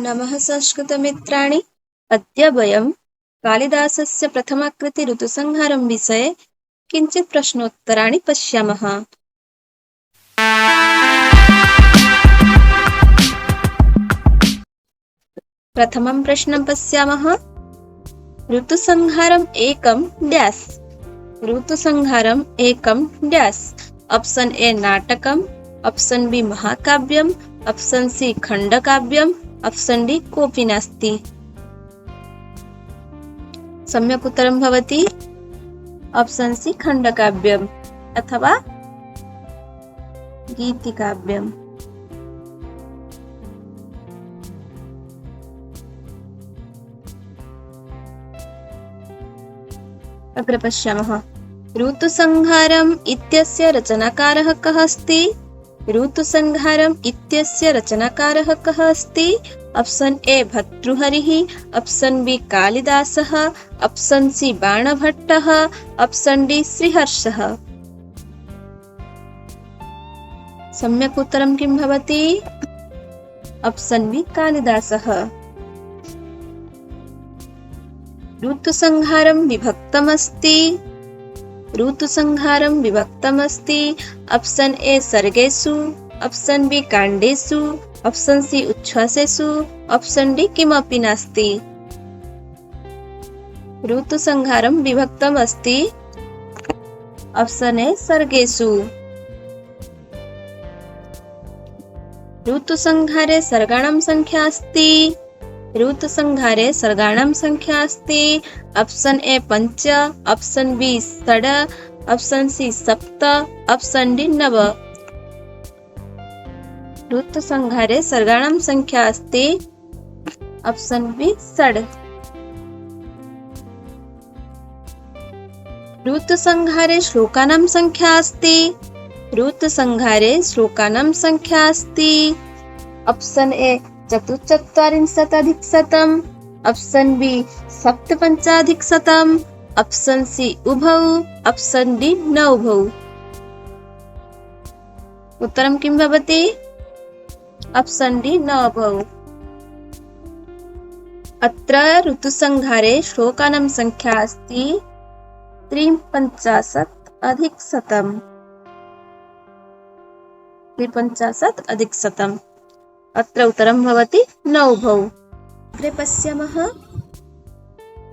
नमः संस्कृतमित्राणि। अद्य वयं कालिदासस्य प्रथमाकृति ऋतुसंहारं विषये किञ्चित् प्रश्नोत्तराणि पश्यामः। प्रथमं प्रश्नं पश्यामः। ऋतुसंहारम् एकं डैश। ऋतुसंहारम् एकं डैश। ऑप्शन ए नाटकम्, ऑप्शन बी महाकाव्यम्, ऑप्शन सी खण्डकाव्यम्, ऑप्शन डी कोऽपि नास्ति। सम्यक् उत्तरं भवति ऑप्शन सी खण्डकाव्यम् अथवा गीतिकाव्यम्। अग्रे पश्यामः। ऋतुसंहारम् इत्यस्य रचनाकारः कः अस्ति? ऋतुसंहारम् इत्यस्य रचनाकारः कः अस्ति? ऑप्शन ए भर्तृहरिः, ऑप्शन बी कालिदासः, ऑप्शन सी बाणभट्टः, ऑप्शन डी श्रीहर्षः। सम्यक् उत्तरं किं भवति? ऑप्शन बी कालिदासः। ऋतुसंहारं विभक्तमस्ति। ऋतुसंहारं विभक्तमस्ति। ऑप्शन ए सर्गेषु, ऑप्शन बी काण्डेषु, ऑप्शन सी उच्छ्वासेषु, ऑप्शन डी किमपि नास्ति। ऋतुसंहारं विभक्तमस्ति। Option A सर्गेषु। ऋतुसंहारे सर्गाणां संख्या अस्ति। ऋतुसंहारे सर्गाणां संख्या अस्ति। Option A 5, option B 6, option C 7, option D 9। ऋतुसंहारे सर्गाणां संख्या अस्ति। Option B 6। ऋतुसंहारे श्लोकानां संख्या अस्ति। ऋतुसंहारे श्लोकानां संख्या अस्ति। Option A 44+100, option B 57+100, option C उभौ, ऑप्शन डी न उभौ। उत्तरं किं भवति? ऑप्शन डी न उभौ। अत्र ऋतुसंहारे श्लोकानां संख्या अस्ति 53+100। 53+100। अत्र उत्तरं भवति न उभौ। अग्रे पश्यामः।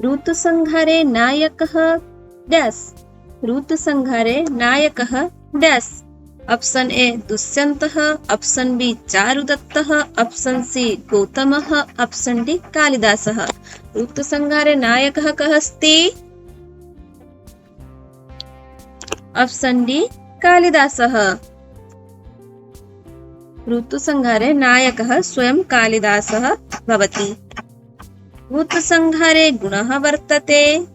ऋतुसंहारे नायकः डैश। ऋतुसंहारे नायकः डैश। ऑप्शन ए दुष्यन्तः, ऑप्शन बी चारुदत्तः, ऑप्शन सी गौतमः, ऑप्शन डी कालिदासः। ऋतुसंहारे नायकः कः अस्ति? ऑप्शन डी कालिदासः। ऋतुसंहारे नायकः स्वयं कालिदासः भवति। ऋतुसंहारे गुणः वर्तते।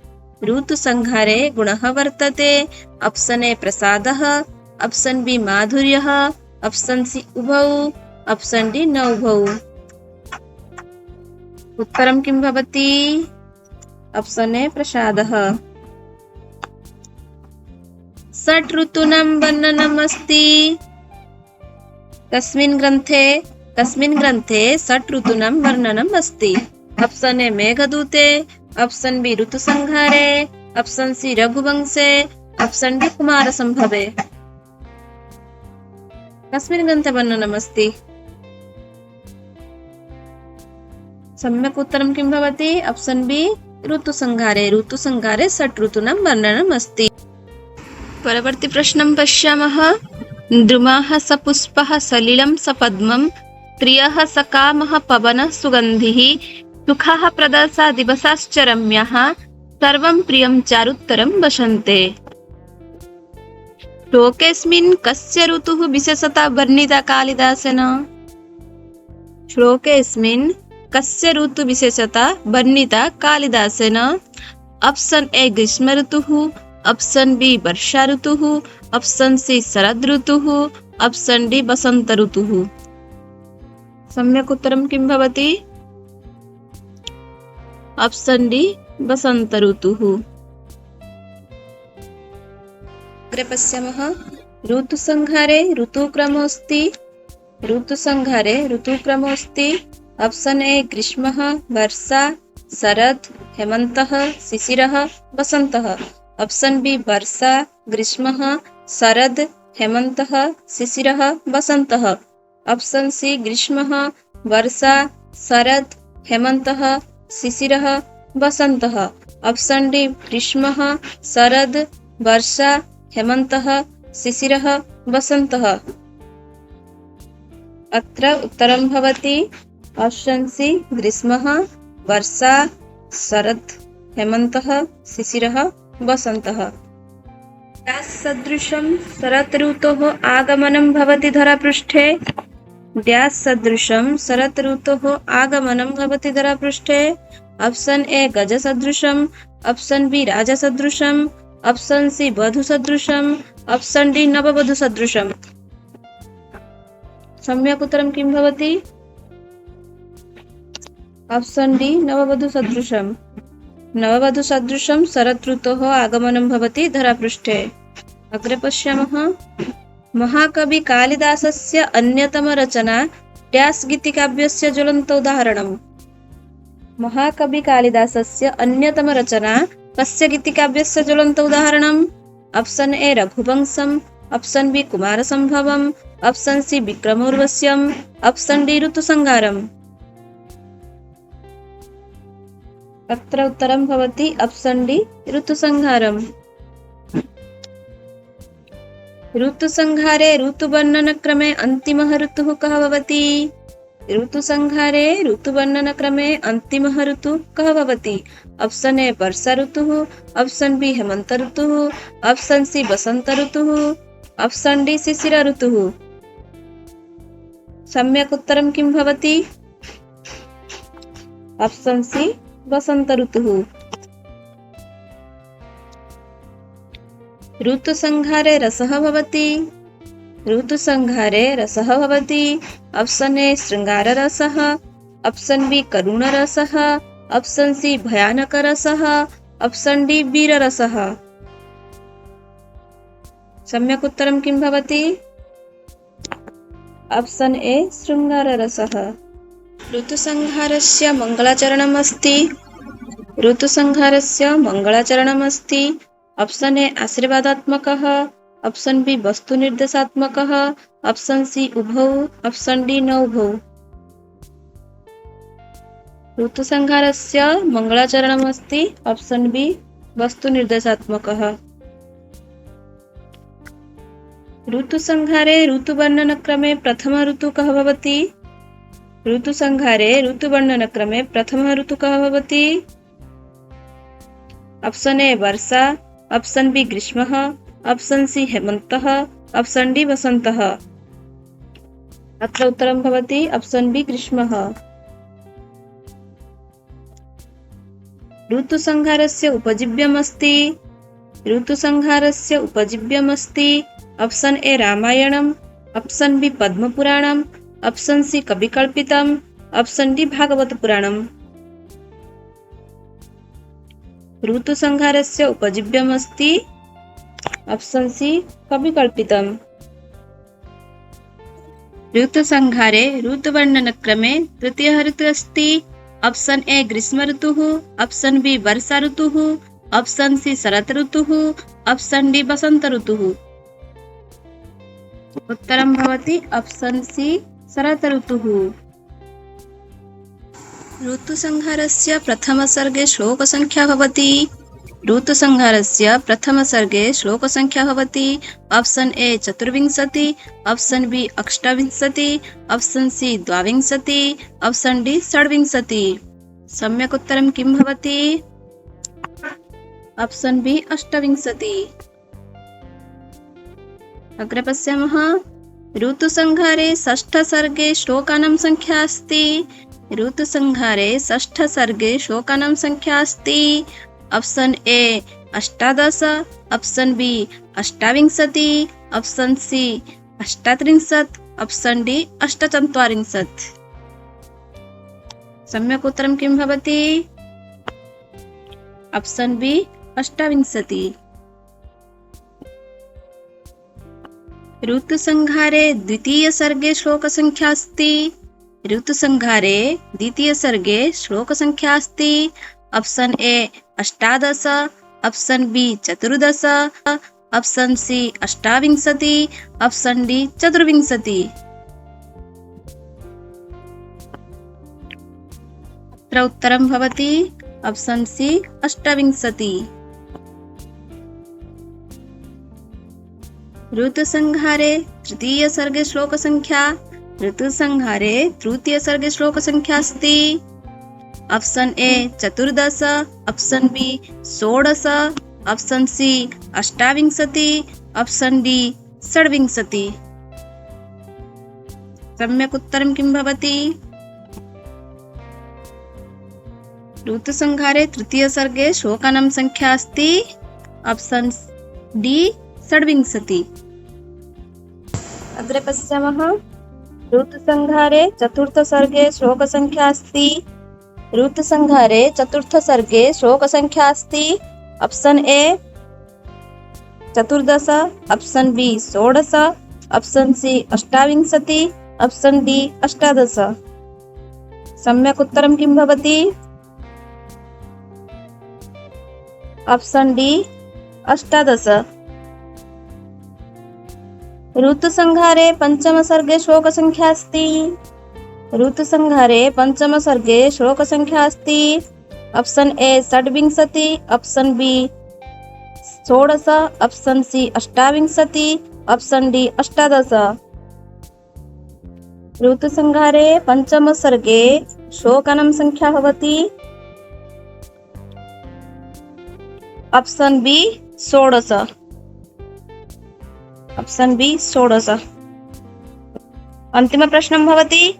ऋतुसंहारे गुणः वर्तते। ऑप्शन ए प्रसादः, ऑप्शन बी माधुर्यः, ऑप्शन सी उभौ, ऑप्शन डी न उभौ। उत्तरं किं भवति? ऑप्शन ए प्रसादः। षट् ऋतूनां वर्णनम् अस्ति। कस्मिन् ग्रन्थे षट् ऋतूनां वर्णनम् अस्ति? ऑप्शन ए मेघदूते, ऑप्शन बी ऋतुसंहारे, ऑप्शन सी रघुवंशे, ऑप्शन डी कुमारसंभवे। कस्मिन् ग्रन्थे वर्णनम् अस्ति? सम्यक् उत्तरं किं भवति? Option B ऋतुसंहारे। ऋतुसंहारे षट् ऋतूनां वर्णनम् अस्ति। परवर्ती प्रश्नं पश्यामः। द्रुमः सपुष्पः सलिलं सपद्मं, प्रियः सकामः पवनः सुगन्धिः, सुखः प्रदर्शा दिवसाश्च रम्यः, सर्वं प्रियं चारुत्तरं वसन्ते। श्लोकेऽस्मिन् कस्य ऋतुः विशेषता वर्णिता कालिदासेन? श्लोकेऽस्मिन् कस्य ऋतुविशेषता वर्णिता कालिदासेन? ऑप्शन ए ग्रीष्म ऋतुः, ऑप्शन बी वर्षा ऋतुः, ऑप्शन सी शरद ऋतुः, ऑप्शन डी वसंत ऋतुः। सम्यक् उत्तरं किं भवति? ऑप्शन डी वसंत ऋतुः। अग्रे पश्यामः। ऋतुसंहारे ऋतुक्रमोऽस्ति। ऋतुसंहारे ऋतुक्रमोऽस्ति। ऑप्शन ए ग्रीष्मः वर्षा शरद हेमन्तः शिशिरः वसन्तः। ऑप्शन बी वर्षा ग्रीष्मः शरद हेमन्तः शिशिरः वसन्तः। ऑप्शन सी ग्रीष्मः वर्षा शरद हेमन्तः शिशिरः वसन्तः। ऑप्शन डी ग्रीष्मः शरद वर्षा हेमन्तः शिशिरः वसन्तः। अत्र उत्तरं भवति ऑप्शन सी ग्रीष्मः वर्षा शरद हेमन्तः शिशिरः वसन्तः। सदृशं शरत् ऋतोः आगमनं भवति धरापृष्ठे। ड्यास् सदृशं शरत् ऋतोः आगमनं भवति धरापृष्ठे। ऑप्शन ए गजसदृशम्, ऑप्शन बी राजसदृशम्, ऑप्शन सी वधुसदृशम्, ऑप्शन डी नववधुसदृशम्। सम्यक् उत्तरं किं भवति? ऑप्शन डी नववधुसदृशम्। नववधुसदृशं शरत् ऋतोः आगमनं भवति धरापृष्ठे। अग्रे पश्यामः। महाकवि कालिदासस्य अन्यतम रचना ड्यास् गीतिकाव्यस्य ज्वलन्त उदाहरणम्। महाकवि कालिदासस्य अन्यतम रचना कस्य गीतिकाव्यस्य ज्वलन्त उदाहरणम्? ऑप्शन ए रघुवंशम्, ऑप्शन बी कुमारसम्भवम्, ऑप्शन सी विक्रमोर्वश्यम्, ऑप्शन डी ऋतुसंहारम्। अत्र उत्तरं भवति ऑप्शन डी ऋतुसंहारम्। ऋतुसंहारे ऋतुवर्णनक्रमे अन्तिमः ऋतुः कः भवति? ऋतुसंहारे ऋतुवर्णनक्रमे अन्तिमः ऋतुः कः भवति? ऑप्शन ए वर्षा ऋतुः, ऑप्शन बी हेमन्त ऋतुः, ऑप्शन सी वसंत ऋतुः, ऑप्शन डी शिशिर ऋतुः। सम्यक् उत्तरं किं भवति? ऑप्शन सी वसंत ऋतुः। ऋतुसंहारे रसः भवति। ऋतुसंहारे रसः भवति। ऑप्शन ए शृंगाररसः, ऑप्शन बी करुणरसः, ऑप्शन सी भयानकरसः, ऑप्शन डी वीररसः। सम्यक् उत्तरं किं भवति? Option A शृंगाररसः। ऋतुसंहारस्य मङ्गलाचरणम् अस्ति। ऋतुसंहारस्य मङ्गलाचरणम् अस्ति। ऑप्शन ए आशीर्वादात्मकः, ऑप्शन बी वस्तुनिर्देशात्मकः, ऑप्शन सी उभौ, ऑप्शन डी न उभौ। ऋतुसंहारस्य मङ्गलाचरणम् अस्ति। Option B वस्तुनिर्देशात्मकः। ऋतुसंहारे ऋतुवर्णनक्रमे प्रथम ऋतुः कः भवति? ऋतुसंहारे ऋतुवर्णनक्रमे प्रथमः ऋतुः कः भवति? ऑप्शन ए वर्षा, ऑप्शन बी ग्रीष्मः, ऑप्शन सी हेमन्तः, ऑप्शन डी वसन्तः। अत्र उत्तरं भवति ऑप्शन बी ग्रीष्मः। ऋतुसंहारस्य उपजीव्यमस्ति। ऋतुसंहारस्य उपजीव्यमस्ति। ऑप्शन ए रामायणम्, ऑप्शन बी पद्मपुराणम्, ऑप्शन सी कविकल्पितम्, ऑप्शन डी भागवत पुराणम्। ऋतुसंहारस्य उपजीव्यमस्ति। Option C कविकल्पितम्। ऋतुसंहारे ऋतुवर्णनक्रमे तृतीयः ऋतुः अस्ति। ऑप्शन ए ग्रीष्म ऋतुः, ऑप्शन बी वर्षा ऋतुः, ऑप्शन सी शरत् ऋतुः, ऑप्शन डी वसंत ऋतुः। उत्तरं भवति ऑप्शन सी शरत् ऋतुः। ऋतुसंहारस्य प्रथमसर्गे श्लोकसंख्या भवति। ऋतुसंहारस्य प्रथमसर्गे श्लोकसंख्या भवति। Option A 24, option B 28, option C 22, option D 26। सम्यक् उत्तरं किं भवति? Option B 28। अग्रे पश्यामः। ऋतुसंहारे षष्ठसर्गे श्लोकानां संख्या अस्ति। ऋतुसंहारे षष्ठसर्गे श्लोकानां संख्या अस्ति। Option A 18, option B 28, option C 38, option D 48। सम्यक् उत्तरं किं भवति? Option B 28। ऋतुसंहारे द्वितीयसर्गे श्लोकसंख्या अस्ति। ऋतुसंहारे द्वितीयसर्गे श्लोकसंख्या अस्ति। Option A 18, option B 14, option C 28, option D 24। अत्र उत्तरं भवति ऑप्शन सी 28। ऋतुसंहारे तृतीयसर्गे श्लोकसंख्या। ऋतुसंहारे तृतीयसर्गे श्लोकसंख्या अस्ति। Option A 14, option B 16, option C 28, option D 26। सम्यक् उत्तरं किं भवति? ऋतुसंहारे तृतीयसर्गे श्लोकानां संख्या अस्ति। Option D 26। अग्रे पश्यामः। ऋतुसंहारे चतुर्थसर्गे श्लोकसंख्या अस्ति। ऋतुसंहारे चतुर्थसर्गे श्लोकसंख्या अस्ति। Option A 14, option B 16, option C 28, option D 18। सम्यक् उत्तरं किं भवति? Option D 18। ऋतुसंहारे पंचमसर्गे श्लोकसंख्या अस्ति। ऋतुसंहारे पंचमसर्गे श्लोकसंख्या अस्ति। Option A 26, option B 16, option C 28, option D 18। ऋतुसंहारे पंचमसर्गे श्लोकानां संख्या भवति। Option B 16। Option B 16। अन्तिम प्रश्नं भवति।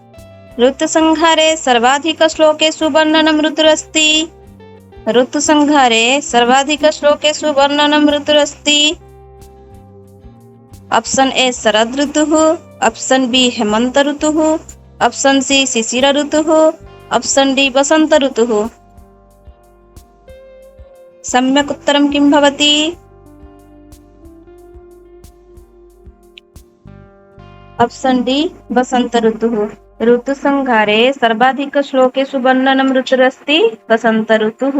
ऋतुसंहारे सर्वाधिकश्लोकेषु वर्णनं ऋतुरस्ति। ऋतुसंहारे सर्वाधिकश्लोकेषु वर्णनं ऋतुरस्ति। ऑप्शन ए शरद ऋतुः, ऑप्शन बी हेमंत ऋतुः, ऑप्शन सी शिशिर ऋतुः, ऑप्शन डी वसंत ऋतुः। सम्यक् उत्तरं किं भवति? ऑप्शन डी वसंत ऋतुः। ऋतुसंहारे सर्वाधिकश्लोकेषु वर्णनं ऋतुरस्ति वसंत ऋतुः।